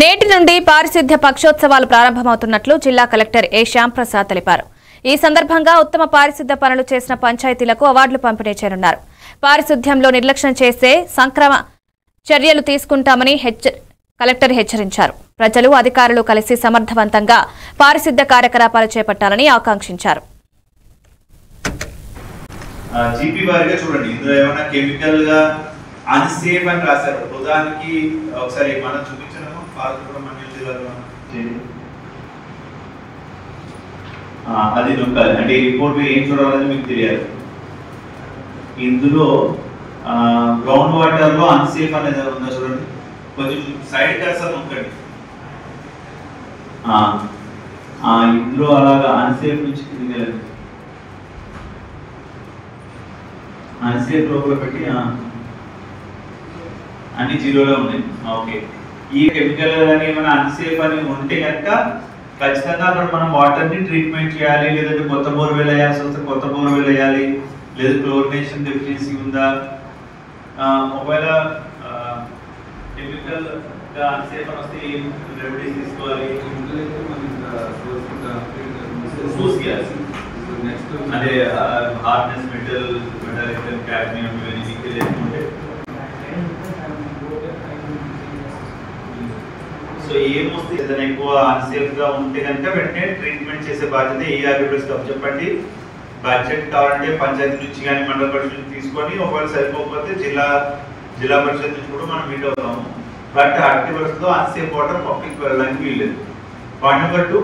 నేటి నుండి పారిశుద్ధ్య పక్షోత్సవాలు ప్రారంభమవుతున్నట్లు జిల్లా కలెక్టర్ ఏ శ్యాంప్రసాద్ తెలిపారు. ఈ సందర్భంగా ఉత్తమ పారిశుద్ధ్య పనులు చేసిన పంచాయతీలకు అవార్డులు పంపిణీ చేయనున్నారు. పారిశుద్ధ్యంలో నిర్లక్ష్యం చేస్తే సంక్రమ చర్యలు తీసుకుంటామని కలెక్టర్ హెచ్చరించారు. ప్రజలు అధికారులు కలిసి సమర్థవంతంగా పారిశుద్ధ్య కార్యకలాపాలు చేపట్టాలని ఆకాంక్షించారు. అన్సేఫ్ అని రాశారు. ఉదాహరణకి ఒకసారి మనం చూపించడము పాలకపురం మండల జిల్లాలో అది నొక్కాలి అంటే రిపోర్ట్ ఏం చూడాలని మీకు తెలియాలి. ఇందులో గ్రౌండ్ వాటర్ లో అన్సేఫ్ అనేది ఉందా చూడండి, కొంచెం సైడ్ కర్సర్ నొక్కండి. ఇందులో అలాగా అన్సేఫ్ నుంచి తిరిగేది అన్సేఫ్ లోపల పెట్టి అన్ని జీరోలో ఉన్నాయి. ఓకే, ఈ కెమికల్ కానీ ఏమైనా అన్సేఫ్ అని ఉంటే కనుక ఖచ్చితంగా అక్కడ మనం వాటర్ని ట్రీట్మెంట్ చేయాలి, లేదంటే కొత్త బోర్వెల్ వేయాల్సి వస్తే కొత్త బోర్వెల్ వేయాలి, లేదా క్లోరినేషన్ డెఫిషియన్సీ ఉందా, ఒకవేళ కెమికల్ అన్సేఫ్ అని వస్తే రెమెడీస్ తీసుకోవాలి. అదే హార్డ్నెస్ మెటల్ క్యాడ్మియం లేకుంటే సో ఏమొస్తే ఏదైనా ఎక్కువ అన్సేఫ్ గా ఉంటే కనుక వెంటనే ట్రీట్మెంట్ చేసే బాధ్యత ERBS చెప్పండి. బడ్జెట్ కావాలంటే పంచాయతీ నుంచి కానీ మండల పరిషత్ నుంచి తీసుకొని, ఒకవేళ సరిపోకపోతే జిల్లా పరిషత్ నుంచి కూడా మనం మీట్ అవుతాము. బట్ అట్టి పరిస్థితుల్లో అన్సేఫ్ వాటర్ పబ్లిక్ వెళ్ళడానికి వీల్లేదు. Point number 2